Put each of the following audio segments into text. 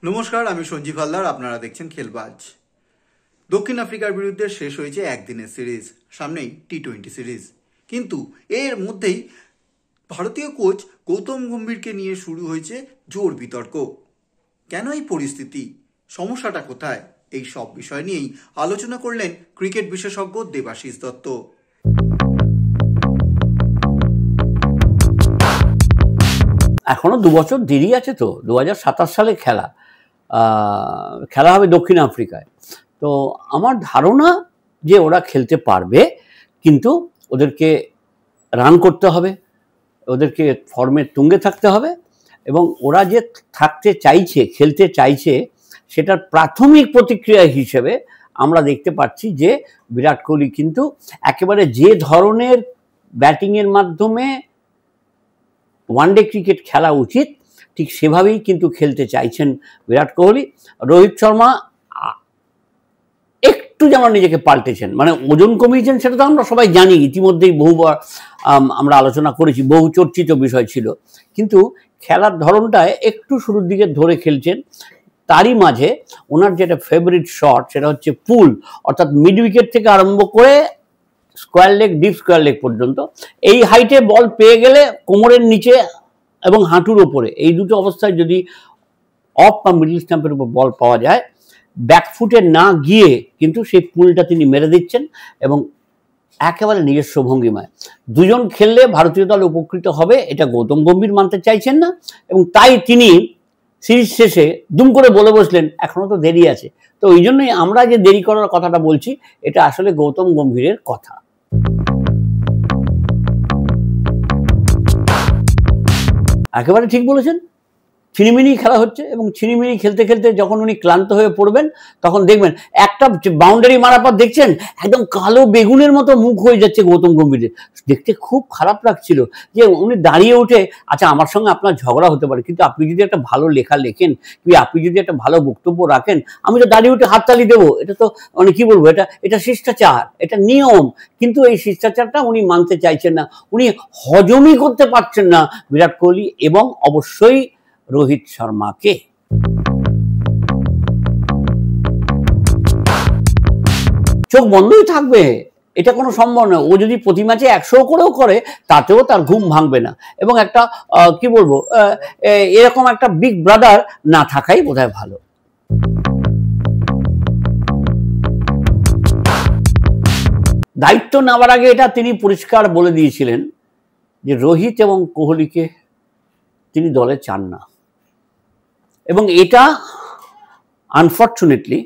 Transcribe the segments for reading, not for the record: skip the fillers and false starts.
নমস্কার, আমি সঞ্জীব হালদার। আপনারা দেখছেন খেলবাজ। দক্ষিণ আফ্রিকার বিরুদ্ধে শেষ হয়েছে একদিনের সিরিজ, সামনেই টি-20 সিরিজ। কিন্তু এর মধ্যেই ভারতীয় কোচ গৌতম গম্ভীরকে নিয়ে শুরু হয়েছে জোর বিতর্ক। কেন এই পরিস্থিতি, সমস্যাটা কোথায়, এই সব বিষয় নিয়েই আলোচনা করলেন ক্রিকেট বিশেষজ্ঞ দেবাশিস দত্ত। এখনো 2 বছর দেরি আছে, তো 2027 সালে খেলা হবে দক্ষিণ আফ্রিকায়। তো আমার ধারণা যে ওরা খেলতে পারবে, কিন্তু ওদেরকে রান করতে হবে, ওদেরকে ফর্মের তুঙ্গে থাকতে হবে, এবং ওরা যে থাকতে চাইছে, খেলতে চাইছে, সেটার প্রাথমিক প্রতিক্রিয়া হিসেবে আমরা দেখতে পাচ্ছি যে বিরাট কোহলি কিন্তু একেবারে যে ধরনের ব্যাটিংয়ের মাধ্যমে ওয়ানডে ক্রিকেট খেলা উচিত ঠিক সেভাবেই কিন্তু খেলতে চাইছেন বিরাট কোহলি। রোহিত শর্মা একটু যেমন নিজেকে পাল্টেছেন, মানে ওজন কমিয়েছেন, সেটা তো আমরা সবাই জানি, ইতিমধ্যেই বহুবার আমরা আলোচনা করেছি, বহু চর্চিত বিষয় ছিল। কিন্তু খেলার ধরনটায় একটু শুরুর দিকে ধরে খেলছেন। তারই মাঝে ওনার যেটা ফেভারিট শট, সেটা হচ্ছে পুল, অর্থাৎ মিড উইকেট থেকে আরম্ভ করে square leg, deep square leg পর্যন্ত এই হাইটে বল পেয়ে গেলে কোমরের নিচে এবং হাঁটুর ওপরে, এই দুটো অবস্থায় যদি অফ বা মিডল স্ট্যাম্পের উপর বল পাওয়া যায়, ব্যাকফুটে না গিয়ে কিন্তু সেই পুলটা তিনি মেরে দিচ্ছেন, এবং একেবারে নিজস্ব ভঙ্গিমায়। দুজন খেললে ভারতীয় দল উপকৃত হবে, এটা গৌতম গম্ভীর মানতে চাইছেন না, এবং তাই তিনি সিরিজ শেষে দুম করে বলে বসলেন এখনো তো দেরি আছে। তো ওই জন্যই আমরা যে দেরি করার কথাটা বলছি, এটা আসলে গৌতম গম্ভীরের কথা। একেবারে ঠিক বলেছেন, ছিনিমিনি খেলা হচ্ছে, এবং ছিনিমিনি খেলতে খেলতে যখন উনি ক্লান্ত হয়ে পড়বেন, তখন দেখবেন একটা বাউন্ডারি মারার পর দেখছেন একদম কালো বেগুনের মতো মুখ হয়ে যাচ্ছে গৌতম গম্ভীরের। দেখতে খুব খারাপ লাগছিল যে উনি দাঁড়িয়ে উঠে, আচ্ছা আমার সঙ্গে আপনার ঝগড়া হতে পারে, কিন্তু আপনি যদি একটা ভালো লেখা লেখেন, কি আপনি যদি একটা ভালো বক্তব্য রাখেন, আমি তো দাঁড়িয়ে উঠে হাততালি দেবো। এটা তো মানে কি বলবো, এটা শিষ্টাচার, এটা নিয়ম। কিন্তু এই শিষ্টাচারটা উনি মানতে চাইছেন না, উনি হজমই করতে পারছেন না বিরাট কোহলি এবং অবশ্যই রোহিত শর্মাকে। চোখ বন্ধই থাকবে, এটা কোনো সম্ভব নয়। ও যদি প্রতি ম্যাচে 100 করেও করে, তাতেও তার ঘুম ভাঙবে না, এবং একটা কি বলবো, এরকম একটা বিগ ব্রাদার না থাকাই বোধহয় ভালো। দায়িত্ব নেওয়ার আগে এটা তিনি পরিষ্কার বলে দিয়েছিলেন যে রোহিত এবং কোহলিকে তিনি দলে চান না, এবং এটা আনফর্চুনেটলি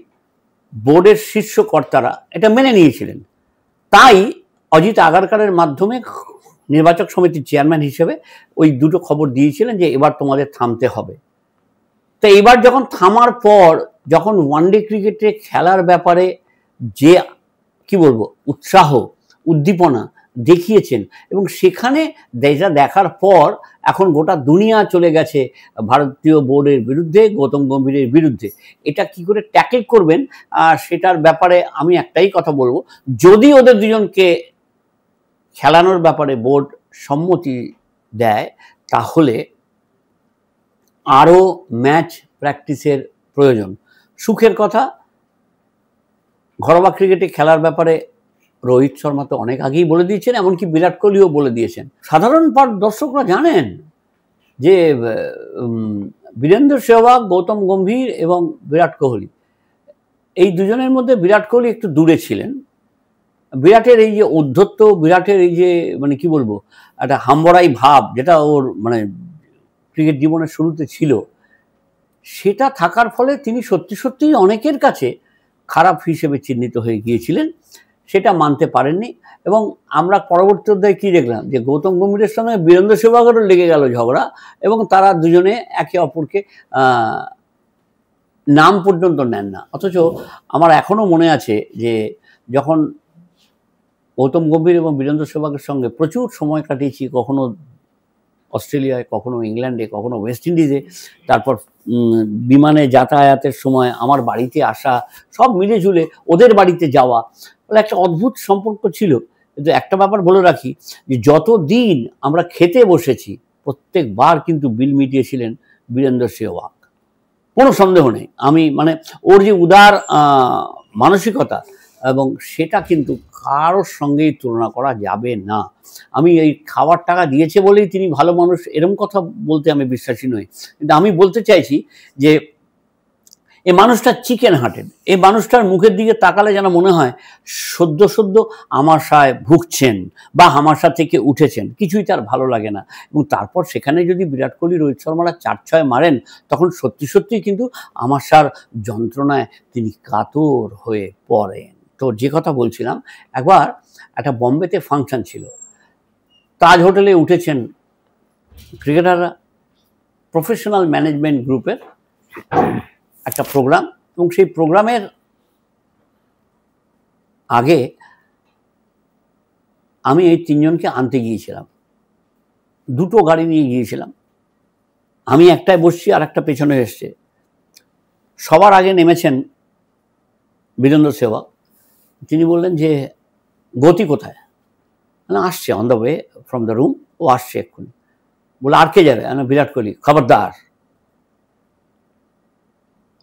বোর্ডের শীর্ষ কর্তারা এটা মেনে নিয়েছিলেন। তাই অজিত আগারকারের মাধ্যমে নির্বাচক সমিতির চেয়ারম্যান হিসেবে ওই দুটো খবর দিয়েছিলেন যে এবার তোমাদের থামতে হবে। তো এবার যখন থামার পর, যখন ওয়ানডে ক্রিকেটে খেলার ব্যাপারে যে কি বলবো উৎসাহ, উদ্দীপনা দেখিয়েছেন, এবং সেখানে দেখার পর এখন গোটা দুনিয়া চলে গেছে ভারতীয় বোর্ডের বিরুদ্ধে, গৌতম গম্ভীরের বিরুদ্ধে। এটা কি করে ট্যাকেল করবেন, সেটার ব্যাপারে আমি একটাই কথা বলবো, যদি ওদের দুজনকে খেলানোর ব্যাপারে বোর্ড সম্মতি দেয়, তাহলে আরও ম্যাচ প্র্যাকটিসের প্রয়োজন। সুখের কথা, ঘরোয়া ক্রিকেটে খেলার ব্যাপারে রোহিত শর্মা তো অনেক আগেই বলে দিয়েছেন, এমনকি বিরাট কোহলিও বলে দিয়েছেন। সাধারণ দর্শকরা জানেন যে বীরেন্দ্র সেহবাগ, গৌতম গম্ভীর এবং বিরাট কোহলি, এই দুজনের মধ্যে বিরাট কোহলি একটু দূরে ছিলেন। বিরাটের এই যে ঔদ্ধত্য, বিরাটের এই যে মানে কি বলবো একটা হাম্বড়াই ভাব, যেটা ওর মানে ক্রিকেট জীবনের শুরুতে ছিল, সেটা থাকার ফলে তিনি সত্যি সত্যিই অনেকের কাছে খারাপ হিসেবে চিহ্নিত হয়ে গিয়েছিলেন, সেটা মানতে পারেননি। এবং আমরা পরবর্তী অধ্যায়ে কী দেখলাম, যে গৌতম গম্ভীরের সঙ্গে বীরেন্দ্র সেহবাগেরও লেগে গেল ঝগড়া, এবং তারা দুজনে একে অপরকে নাম পর্যন্ত নেন না। অথচ আমার এখনও মনে আছে যে যখন গৌতম গম্ভীর এবং বীরেন্দ্র সেহবাগের সঙ্গে প্রচুর সময় কাটিয়েছি, কখনো অস্ট্রেলিয়ায়, কখনো ইংল্যান্ডে, কখনো ওয়েস্ট ইন্ডিজে, তারপর বিমানে যাতায়াতের সময় আমার বাড়িতে আসা, সব মিলে ঝুলে ওদের বাড়িতে যাওয়া, বলে একটা অদ্ভুত সম্পর্ক ছিল। কিন্তু একটা ব্যাপার বলে রাখি, যে যত দিন আমরা খেতে বসেছি, প্রত্যেকবার কিন্তু বিল মিটিয়েছিলেন বীরেন্দ্র সেহবাগ। কোনো সন্দেহ নেই। আমি মানে ওর যে উদার মানসিকতা এবং সেটা কিন্তু কারোর সঙ্গেই তুলনা করা যাবে না। আমি এই খাওয়ার টাকা দিয়েছে বলেই তিনি ভালো মানুষ এরকম কথা বলতে আমি বিশ্বাসী নই। কিন্তু আমি বলতে চাইছি যে এই মানুষটা চিকেন হার্টেড, এই মানুষটার মুখের দিকে তাকালে যেন মনে হয় সদ্য সদ্য আমাশায় ভুগছেন বা আমাশা থেকে উঠেছেন, কিছুই তার ভালো লাগে না। এবং তারপর সেখানে যদি বিরাট কোহলি রোহিত শর্মারা 4-6 মারেন তখন সত্যি সত্যি কিন্তু আমাশার যন্ত্রণায় তিনি কাতর হয়ে পড়েন। তো যে কথা বলছিলাম, একবার একটা বম্বেতে ফাংশন ছিল, তাজ হোটেলে উঠেছেন ক্রিকেটাররা, প্রফেশনাল ম্যানেজমেন্ট গ্রুপের একটা প্রোগ্রাম, এবং সেই প্রোগ্রামের আগে আমি এই 3 জনকে আনতে গিয়েছিলাম, 2টো গাড়ি নিয়ে গিয়েছিলাম। আমি একটায় বসছি আর একটা পেছনে এসছে। সবার আগে নেমেছেন বীরেন্দ্র সেহবাগ। তিনি বললেন যে গতি কোথায়? আসছে, on the way from the room, ও আসছে এক্ষুনি। বলে আর কে যাবে? বিরাট কোহলি। খবরদার,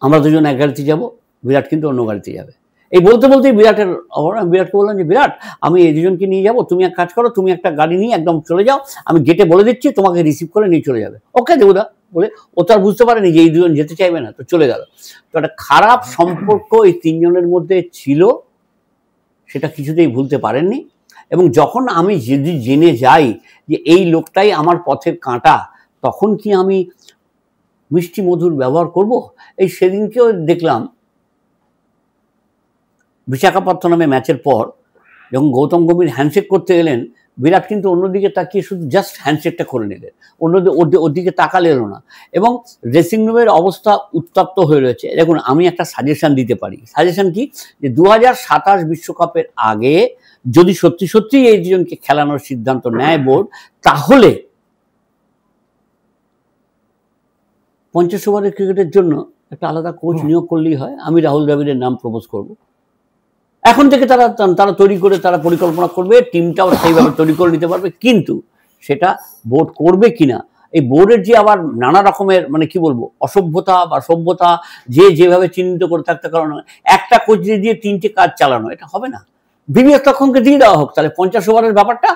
আমরা দুজন এক গাড়িতে যাব, বিরাট কিন্তু অন্য গাড়িতে যাবে। এই বলতে বলতেই বিরাটের বিরাটকে বললাম যে বিরাট, আমি এই দুজনকে নিয়ে যাব, তুমি এক কাজ করো, তুমি একটা গাড়ি নিয়ে একদম চলে যাও, আমি গেটে বলে দিচ্ছি, তোমাকে রিসিভ করে নিয়ে চলে যাবে। ওকে দেবুদা বলে, ও তো আর বুঝতে পারেনি যে এই দুজন যেতে চাইবে না, তো চলে গেল। তো একটা খারাপ সম্পর্ক এই 3 জনের মধ্যে ছিল, সেটা কিছুতেই ভুলতে পারেননি। এবং যখন আমি যদি জেনে যাই যে এই লোকটাই আমার পথের কাঁটা, তখন কি আমি মিষ্টি মধুর ব্যবহার করব? এই সেদিনকেও দেখলাম বিশাখাপত্তনমে ম্যাচের পর যখন গৌতম গম্ভীর হ্যান্ডশেক করতে গেলেন, বিরাট কিন্তু অন্যদিকে তাকিয়ে শুধু জাস্ট হ্যান্ডশেকটা করে নিলেন, ওর দিকে তাকালে এলো না। এবং ড্রেসিং রুমের অবস্থা উত্তপ্ত হয়ে রয়েছে। দেখুন, আমি একটা সাজেশন দিতে পারি। সাজেশন কি? যে 2027 বিশ্বকাপের আগে যদি সত্যি সত্যি এই দুজনকে খেলানোর সিদ্ধান্ত নেয় বোর্ড, তাহলে 50 ওভারের ক্রিকেটের জন্য একটা আলাদা কোচ নিয়োগ করলেই হয়। আমি রাহুল দ্রাবিড়ের নাম প্রপোজ করব। এখন থেকে তারা তৈরি করে, তারা পরিকল্পনা করবে, টিমটাও সেইভাবে তৈরি করে নিতে পারবে। কিন্তু সেটা বোর্ড করবে কিনা, এই বোর্ডের যে আবার নানা রকমের মানে কি বলবো অসভ্যতা বা সভ্যতা, যেভাবে চিহ্নিত করে থাকতে, কারণ একটা কোচ দিয়ে 3টে কাজ চালানো, এটা হবে না। ভিভিএস লক্ষণকে দিয়ে দেওয়া হোক, তাহলে 50 ওভারের ব্যাপারটা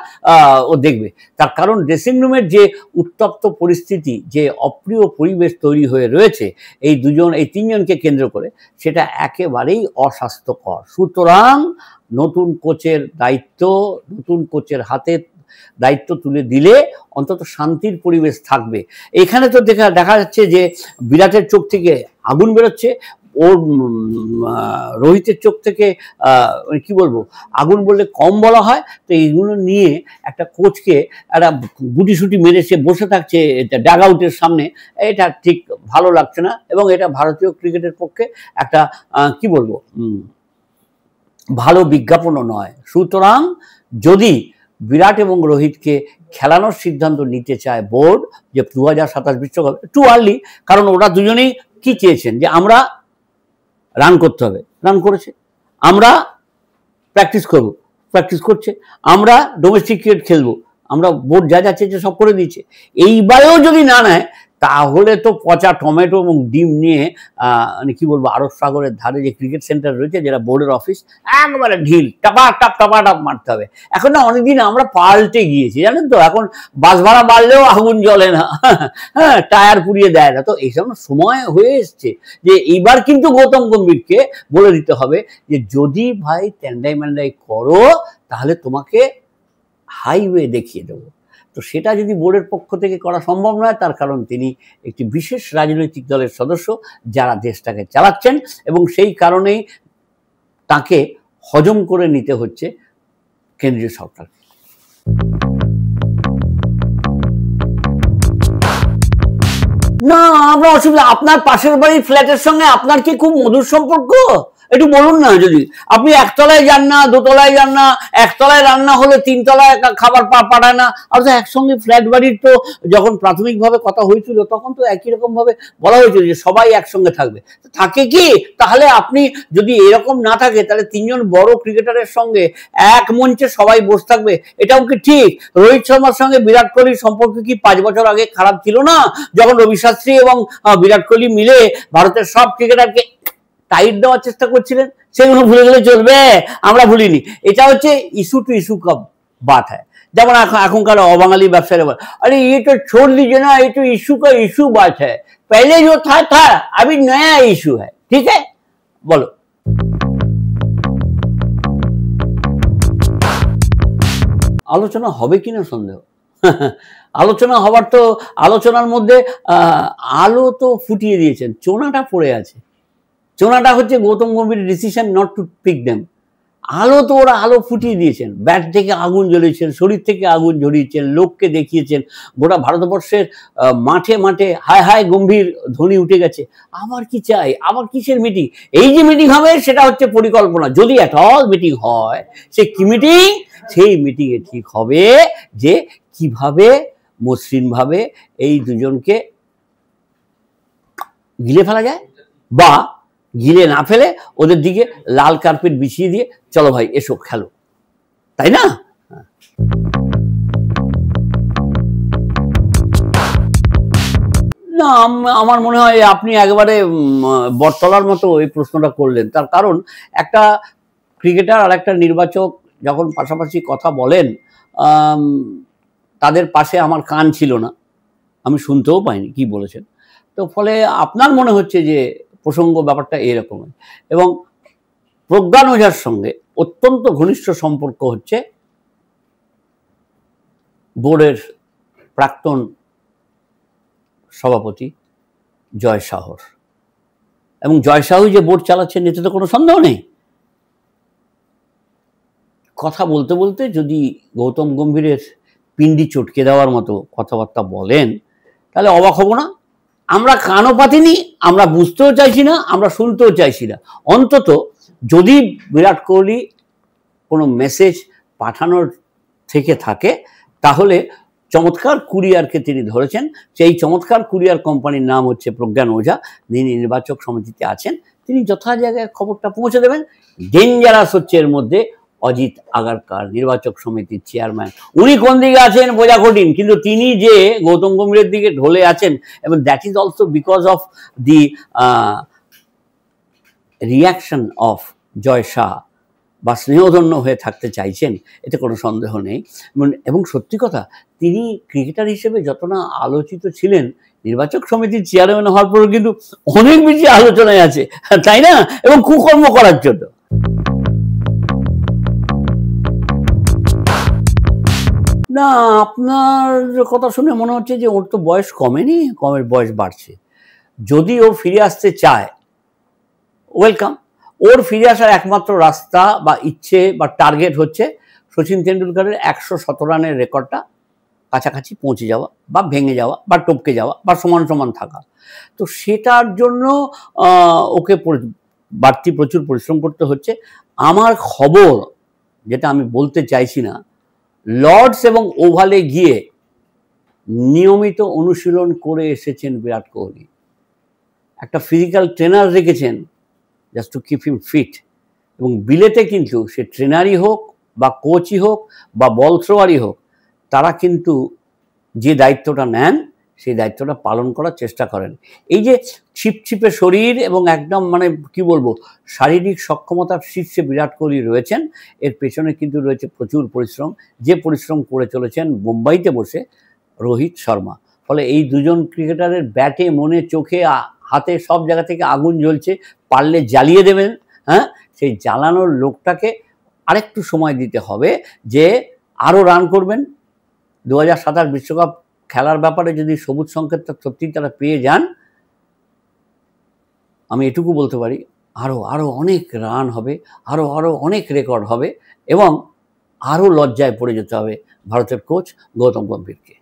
ও দেখবে। তার কারণ ড্রেসিং রুমের যে উত্তপ্ত পরিস্থিতি, যে অপ্রিয় পরিবেশ তৈরি হয়ে রয়েছে এই 3 জনকে কেন্দ্র করে, সেটা একেবারেই অস্বাস্থ্যকর। সুতরাং নতুন কোচের দায়িত্ব, নতুন কোচের হাতে দায়িত্ব তুলে দিলে অন্তত শান্তির পরিবেশ থাকবে। এখানে তো দেখা যাচ্ছে যে বিরাটের চোখ থেকে আগুন বেরোচ্ছে, ওর রোহিতের চোখ থেকে কি বলবো, আগুন বললে কম বলা হয়। তো এইগুলো নিয়ে একটা কোচকে একটা গুটিসুটি মেরে সে বসে থাকছে ডাগ আউটের সামনে, এটা ঠিক ভালো লাগছে না। এবং এটা ভারতীয় ক্রিকেটের পক্ষে একটা কি বলবো ভালো বিজ্ঞাপনও নয়। সুতরাং যদি বিরাট এবং রোহিতকে খেলানোর সিদ্ধান্ত নিতে চায় বোর্ড, যে 2027 বিশ্বকাপ টু আর্লি, কারণ ওরা দুজনেই কি চেয়েছেন, যে আমরা রান করতে হবে, রান করেছে, আমরা প্র্যাকটিস করব, প্র্যাকটিস করছে, আমরা ডোমেস্টিক ক্রিকেট খেলবো, আমরা বোর্ড যা চেয়েছে সব করে দিয়েছে। এইবারেও যদি না নেয়, তাহলে তো পচা টমেটো এবং ডিম নিয়ে মানে কি বলবো আরব সাগরের ধারে যে ক্রিকেট সেন্টার রয়েছে, যেটা বোর্ডের অফিস, একবারে ঢিল টাপা টাপ মারতে হবে। এখন না অনেকদিন আমরা পাল্টে গিয়েছি, জানেন তো, এখন বাস ভাড়া বাড়লেও আগুন জ্বলে না, হ্যাঁ, টায়ার পুড়িয়ে দেয় না। তো এইসব সময় হয়ে এসছে যে এইবার কিন্তু গৌতম গম্ভীরকে বলে দিতে হবে যে যদি ভাই ট্যান্ডাই ম্যান্ডাই করো, তাহলে তোমাকে হাইওয়ে দেখিয়ে দেবো। তো সেটা যদি বোর্ডের পক্ষ থেকে করা সম্ভব নয়, তার কারণ তিনি একটি বিশেষ রাজনৈতিক দলের সদস্য, যারা দেশটাকে চালাচ্ছেন, এবং সেই কারণেই তাকে হজম করে নিতে হচ্ছে কেন্দ্রীয় সরকার। না, আমরা অসুবিধা, আপনার পাশের বাড়ির ফ্ল্যাটের সঙ্গে আপনার কি খুব মধুর সম্পর্ক? একটু বলুন না। যদি আপনি একতলায় যান না, দোতলায় যান না, একতলায় রান্না হলে তিনতলায় খাবার পাঠায় না, আর তো একসঙ্গে ফ্ল্যাট বাড়ির তো যখন প্রাথমিকভাবে কথা হয়েছিল তখন তো একই রকম ভাবে বলা হয়েছিল যে সবাই একসঙ্গে থাকবে। থাকে কি তাহলে আপনি যদি এরকম না থাকে তাহলে তিনজন বড় ক্রিকেটারের সঙ্গে এক মঞ্চে সবাই বসে থাকবে, এটাও কি ঠিক? রোহিত শর্মার সঙ্গে বিরাট কোহলির সম্পর্ক কি 5 বছর আগে খারাপ ছিল না, যখন রবি শাস্ত্রী এবং বিরাট কোহলি মিলে ভারতের সব ক্রিকেটারকে টাইট দেওয়ার চেষ্টা করছিলেন? সেগুলো ভুলে গেলে চলবে? আমরা ভুলিনি। এটা হচ্ছে ইস্যু টু ইস্যু का बात है। যেমন এখনকার অবাঙালি ব্যবসায়ীরা বলে, আরে ये तो छोड़ दीजिए ना, ये तो इशू का इशू बात है, पहले जो था अभी नया इशू है। ठीक है, বলো। আলোচনা হবে কিনা সন্দেহ। আলোচনা হবার তো, আলোচনার মধ্যে আলো তো ফুটিয়ে দিয়েছেন, চোনাটা পড়ে আছে। চোনাটা হচ্ছে Gautam Gambhir decision not to pick them. আলো তো ওরা আলো ফুটিয়ে দিয়েছেন, ব্যাট থেকে আগুন জ্বলিয়েছেন, শরীর থেকে আগুন ঝরিয়েছেন, লোককে দেখিয়েছেন, গোটা ভারতবর্ষের মাঠে মাঠে হায় হায় গম্ভীর ধ্বনি উঠে গেছে। আবার কি চাই? আবার কিসের মিটিং? এই যে মিটিং হবে সেটা হচ্ছে পরিকল্পনা, যদি এট অল মিটিং হয়। সে কি মিটিং? সেই মিটিংয়ে ঠিক হবে যে কিভাবে মসৃণভাবে এই দুজনকে গিলে ফেলা যায়, বা গিলে না ফেলে ওদের দিকে লাল কার্পেট বিছিয়ে দিয়ে চলো ভাই এসো খেলো, তাই না? না, আমার মনে হয় আপনি একেবারে বটতলার মতো এই প্রশ্নটা করলেন। তার কারণ একটা ক্রিকেটার আর একটা নির্বাচক যখন পাশাপাশি কথা বলেন, তাদের পাশে আমার কান ছিল না, আমি শুনতেও পাইনি কি বলেছেন। তো ফলে আপনার মনে হচ্ছে যে প্রসঙ্গ ব্যাপারটা এরকম। এবং প্রজ্ঞান ওঝার সঙ্গে অত্যন্ত ঘনিষ্ঠ সম্পর্ক হচ্ছে বোর্ডের প্রাক্তন সভাপতি জয় শাহর। এবং জয় শাহু যে বোর্ড চালাচ্ছেন এতে তো কোনো সন্দেহ নেই। কথা বলতে বলতে যদি গৌতম গম্ভীরের পিন্ডি চটকে দেওয়ার মতো কথাবার্তা বলেন তাহলে অবাক হব না। আমরা কানও পাতিনি, আমরা বুঝতেও চাইছি না, আমরা শুনতেও চাইছি না। অন্তত যদি বিরাট কোহলি কোনো মেসেজ পাঠানোর থেকে থাকে তাহলে চমৎকার কুরিয়ারকে তিনি ধরেছেন। সেই চমৎকার কুরিয়ার কোম্পানির নাম হচ্ছে প্রজ্ঞান ওঝা, যিনি নির্বাচক সমিতিতে আছেন। তিনি যথা জায়গায় খবরটা পৌঁছে দেবেন। ডেঞ্জারাস হচ্ছে এর মধ্যে অজিত আগারকার, নির্বাচক সমিতির চেয়ারম্যান। উনি কোন দিকে আছেন বোঝা কঠিন, কিন্তু তিনি যে গৌতম গম্ভীরের দিকে ঢলে আছেন, এবং that is also because of the reaction of Jay Shah, বা স্নেহধন্য হয়ে থাকতে চাইছেন, এতে কোনো সন্দেহ নেই। এবং সত্যি কথা, তিনি ক্রিকেটার হিসেবে যত না আলোচিত ছিলেন, নির্বাচক সমিতির চেয়ারম্যান হওয়ার পরও কিন্তু অনেক বেশি আলোচনায় আছে, তাই না? এবং কুকর্ম করার জন্য। না, আপনার কথা শুনে মনে হচ্ছে যে ওর তো বয়স কমেনি, কমের বয়স বাড়ছে। যদি ও ফিরে আসতে চায়, ওয়েলকাম। ওর ফিরে আসার একমাত্র রাস্তা বা ইচ্ছে বা টার্গেট হচ্ছে সচিন তেন্ডুলকারের 117 রানের রেকর্ডটা কাছাকাছি পৌঁছে যাওয়া, বা ভেঙে যাওয়া, বা টপকে যাওয়া, বা সমান সমান থাকা। তো সেটার জন্য ওকে বাড়তি প্রচুর পরিশ্রম করতে হচ্ছে। আমার খবর, যেটা আমি বলতে চাইছি না, লর্ডস এবং ওভালে গিয়ে নিয়মিত অনুশীলন করে এসেছেন বিরাট কোহলি। একটা ফিজিক্যাল ট্রেনার রেখেছেন just to keep him fit. এবং বিলেতে কিন্তু সে ট্রেনারই হোক, বা কোচই হোক, বা বল থ্রোয়ারই হোক, তারা কিন্তু যে দায়িত্বটা নেন সেই দায়িত্বটা পালন করার চেষ্টা করেন। এই যে ছিপছিপে শরীর এবং একদম মানে কি বলবো, শারীরিক সক্ষমতার শীর্ষে বিরাট কোহলি রয়েছেন, এর পেছনে কিন্তু রয়েছে প্রচুর পরিশ্রম, যে পরিশ্রম করে চলেছেন মুম্বাইতে বসে রোহিত শর্মা। ফলে এই দুজন ক্রিকেটারের ব্যাটে, মনে, চোখে, হাতে সব জায়গা থেকে আগুন জ্বলছে। পারলে জ্বালিয়ে দেবেন। হ্যাঁ, সেই জ্বালানোর লোকটাকে আরেকটু সময় দিতে হবে, যে আরও রান করবেন। 2027 বিশ্বকাপ খেলার ব্যাপারে যদি সবুজ সংকেতটা সত্যি তারা পেয়ে যান, আমি এটুকু বলতে পারি, আরও অনেক রান হবে, আরও অনেক রেকর্ড হবে, এবং আরও লজ্জায় পড়ে যেতে হবে ভারতের কোচ গৌতম গম্ভীরকে।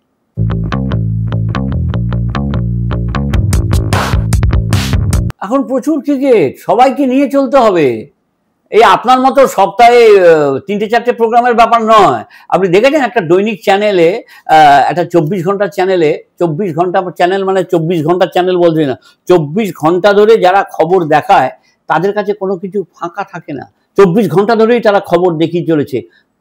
এখন প্রচুর ক্রিকেট, সবাইকে নিয়ে চলতে হবে। এই আপনার মতো সপ্তাহে 3-4টে প্রোগ্রামের ব্যাপার নয়। আপনি দেখেছেন একটা দৈনিক চ্যানেলে, একটা 24 ঘন্টার চ্যানেলে, 24 ঘন্টা চ্যানেল মানে 24 ঘন্টার চ্যানেল বলছি না, 24 ঘন্টা ধরে যারা খবর দেখায় তাদের কাছে কোনো কিছু ফাঁকা থাকে না। 24 ঘন্টা ধরেই তারা খবর দেখিয়ে চলেছে,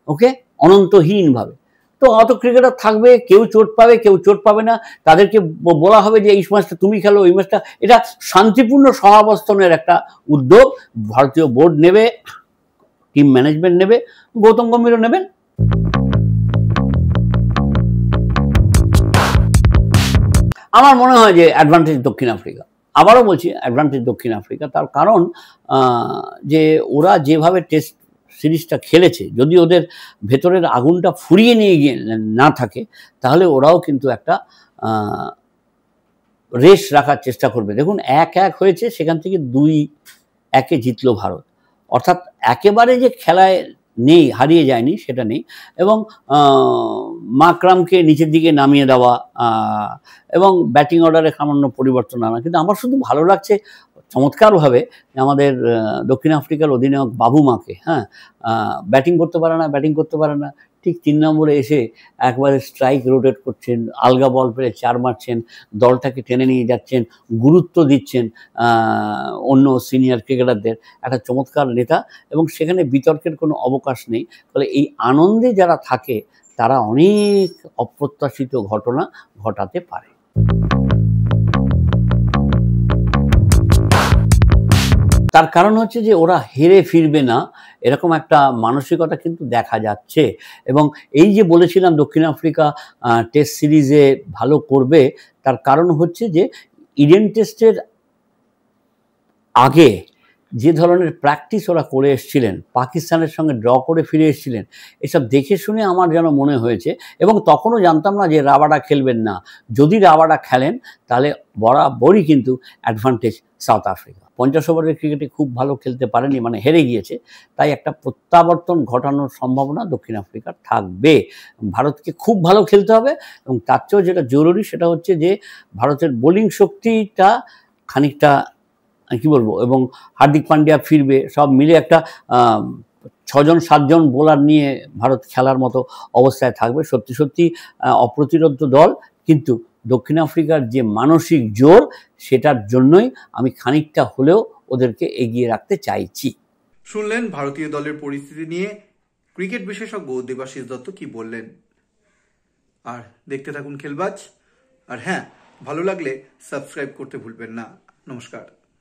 ওকে, অনন্তহীনভাবে। তো অত ক্রিকেটার থাকবে, কেউ চোট পাবে, কেউ চোট পাবে না, তাদেরকে বলা হবে যে এই ম্যাচটা তুমি খেলো, ওই ম্যাচটা। এটা শান্তিপূর্ণ সহাবস্থানের একটা উদ্যোগ ভারতীয় বোর্ড নেবে, টিম ম্যানেজমেন্ট নেবে, গৌতম গম্ভীরও নেবেন। আমার মনে হয় যে অ্যাডভান্টেজ দক্ষিণ আফ্রিকা। আবারও বলছি অ্যাডভান্টেজ দক্ষিণ আফ্রিকা। তার কারণ যে ওরা যেভাবে টেস্ট সিরিজটা খেলেছে, যদি ওদের ভেতরের আগুনটা ফুরিয়ে নিয়ে গিয়ে না থাকে, তাহলে ওরাও কিন্তু একটা রেস রাখার চেষ্টা করবে। দেখুন 1-1 হয়েছে, সেখান থেকে 2-1 জিতলো ভারত। অর্থাৎ একেবারে যে খেলায় নেই, হারিয়ে যায়নি সেটা নেই। এবং মাকরামকে নিচের দিকে নামিয়ে দেওয়া এবং ব্যাটিং অর্ডারে সামান্য পরিবর্তন আনা। কিন্তু আমার শুধু ভালো লাগছে চমৎকারভাবে আমাদের দক্ষিণ আফ্রিকার অধিনায়ক বাবু মাকে, হ্যাঁ, ব্যাটিং করতে পারে না, ঠিক 3 নম্বরে এসে একবারে স্ট্রাইক রোটেট করছেন, আলগা বল পেলে 4 মারছেন, দলটাকে টেনে নিয়ে যাচ্ছেন, গুরুত্ব দিচ্ছেন অন্য সিনিয়র ক্রিকেটারদের। একটা চমৎকার নেতা, এবং সেখানে বিতর্কের কোনো অবকাশ নেই। ফলে এই আনন্দে যারা থাকে তারা অনেক অপ্রত্যাশিত ঘটনা ঘটাতে পারে। তার কারণ হচ্ছে যে ওরা হেরে ফিরবে না, এরকম একটা মানসিকতা কিন্তু দেখা যাচ্ছে। এবং এই যে বলেছিলাম দক্ষিণ আফ্রিকা টেস্ট সিরিজে ভালো করবে, তার কারণ হচ্ছে যে ইডেন টেস্টের আগে যে ধরনের প্র্যাকটিস ওরা করে এসেছিলেন, পাকিস্তানের সঙ্গে ড্র করে ফিরে এসেছিলেন, এসব দেখে শুনে আমার যেন মনে হয়েছে। এবং তখনও জানতাম না যে রাবাডা খেলবেন না। যদি রাবাডা খেলেন তাহলে বরাবরই কিন্তু অ্যাডভান্টেজ সাউথ আফ্রিকা। 50 ওভারের ক্রিকেটে খুব ভালো খেলতে পারেনি, মানে হেরে গিয়েছে, তাই একটা প্রত্যাবর্তন ঘটানোর সম্ভাবনা দক্ষিণ আফ্রিকার থাকবে। ভারতকে খুব ভালো খেলতে হবে, এবং তার চেয়েও যেটা জরুরি সেটা হচ্ছে যে ভারতের বোলিং শক্তিটা খানিকটা কী বলবো, এবং হার্দিক পান্ডিয়া ফিরবে, সব মিলে একটা 6-7 বোলার নিয়ে ভারত খেলার মতো অবস্থায় থাকবে। সত্যি সত্যি অপ্রতিরোধ্য দল, কিন্তু দক্ষিণ আফ্রিকার যে মানসিক জোর, সেটার জন্যই আমি খানিকটা হলেও ওদেরকে এগিয়ে রাখতে চাইছি। শুনলেন ভারতীয় দলের পরিস্থিতি নিয়ে ক্রিকেট বিশেষজ্ঞ দেবাশিস দত্ত কি বললেন। আর দেখতে থাকুন খেলবাজ। আর হ্যাঁ, ভালো লাগলে সাবস্ক্রাইব করতে ভুলবেন না। নমস্কার।